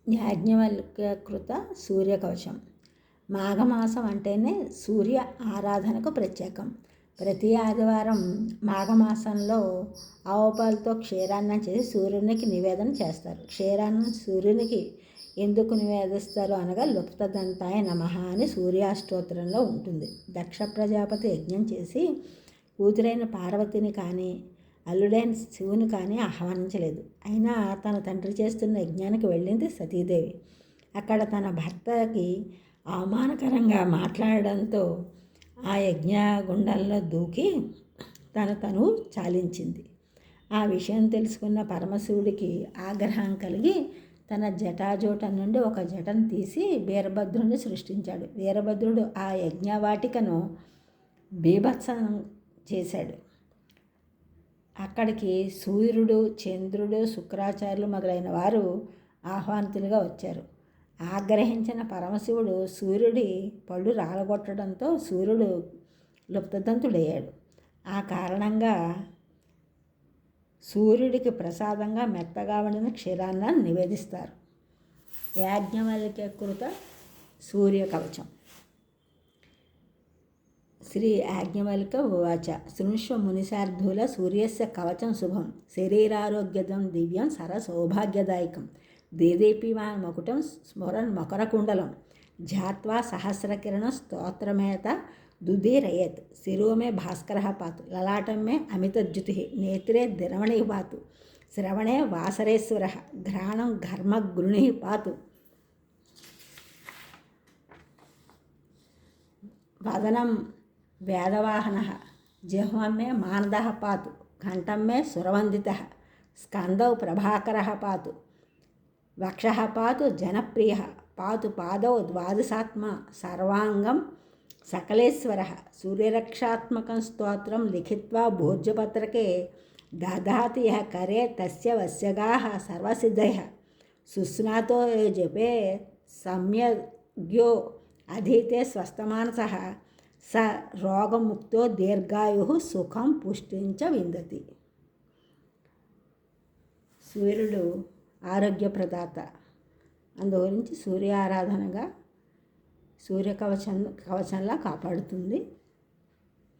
యాజ్ఞవల్క్యకృత సూర్యకవచం. మాఘమాసం అంటేనే సూర్య ఆరాధనకు ప్రత్యేకం. ప్రతి ఆదివారం మాఘమాసంలో ఆవుపాలతో క్షీరాన్నం చేసి సూర్యునికి నివేదన చేస్తారు. క్షీరాన్నం సూర్యునికి ఎందుకు నివేదిస్తారు అనగా లుప్తదంతాయ నమః అని సూర్యాష్టోత్తరంలో ఉంటుంది. దక్ష ప్రజాపతి యజ్ఞం చేసి కూతురైన పార్వతిని కానీ అల్లుడైన శివుని కానీ ఆహ్వానించలేదు. అయినా తన తండ్రి చేస్తున్న యజ్ఞానికి వెళ్ళింది సతీదేవి. అక్కడ తన భర్తకి అవమానకరంగా మాట్లాడడంతో ఆ యజ్ఞగుండంలో దూకి తను చాలించింది. ఆ విషయం తెలుసుకున్న పరమశివుడికి ఆగ్రహం కలిగి తన జటాజూటం నుండి ఒక జటను తీసి వీరభద్రుడిని సృష్టించాడు. వీరభద్రుడు ఆ యజ్ఞవాటికను బీభత్సం చేశాడు. అక్కడికి సూర్యుడు, చంద్రుడు, శుక్రాచార్యులు మొదలైన వారు ఆహ్వానితులుగా వచ్చారు. ఆగ్రహించిన పరమశివుడు సూర్యుడి పళ్ళు రాలగొట్టడంతో సూర్యుడు లుప్తదంతుడయ్యాడు. ఆ కారణంగా సూర్యుడికి ప్రసాదంగా మెత్తగా వండిన క్షీరాన్నాన్ని నివేదిస్తారు. యాజ్ఞవల్క్యకృత సూర్యకవచం. శ్రీ యాజ్ఞవల్క్య ఉవాచ శృణుష్వ మునిశార్దూల సూర్యస్య కవచం శుభం శరీరారోగ్యదం దివ్యం సరసౌభాగ్యదాయకం దేదీప్యమాన మకుటం స్మరన్ మకరకుండలం ధ్యాత్వా సహస్రకిరణ స్తోత్రమేత దుదీరయేత్ శిరో మే భాస్కరః పాతు లలాటం మే అమితద్యుతిః నేత్రే దినమణిః పాతు శ్రవణే వాసరేశ్వరః ఘ్రాణం ఘర్మగృణిః పాతు వదనం వేదవాహనః జిహ్వం మే మానదః పాతు కంఠం మే సురవందితః స్కందౌ ప్రభాకరః పాతు వక్షః పాతు జనప్రియః పాతు పాదౌ ద్వాదశాత్మా సర్వాంగం సకలేశ్వరః సూర్యరక్షాత్మకం స్తోత్రం లిఖిత్వా భోజ్యపత్రకే దదాతి యః కరే తస్య వస్యగాః సర్వసిద్ధయః సుస్నాతో జపే సమ్యగ్యో అధీతే స్వస్థమానసః స రోగముక్తో దీర్ఘాయుః సుఖం పుష్టించ విందతి. సూర్యుడు ఆరోగ్య ప్రదాత. అందుగురించి సూర్య ఆరాధనగా కవచంలా కాపాడుతుంది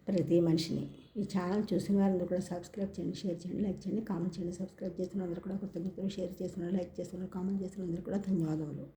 ప్రతి మనిషిని. ఈ ఛానల్ చూసిన వారందరూ కూడా సబ్స్క్రైబ్ చేయండి, షేర్ చేయండి, లైక్ చేయండి, కామెంట్ చేయండి. సబ్స్క్రైబ్ చేసిన అందరూ కూడా కృతజ్ఞతలు, షేర్ చేసిన లైక్ చేసిన కామెంట్ చేసిన అందరూ కూడా ధన్యవాదములు.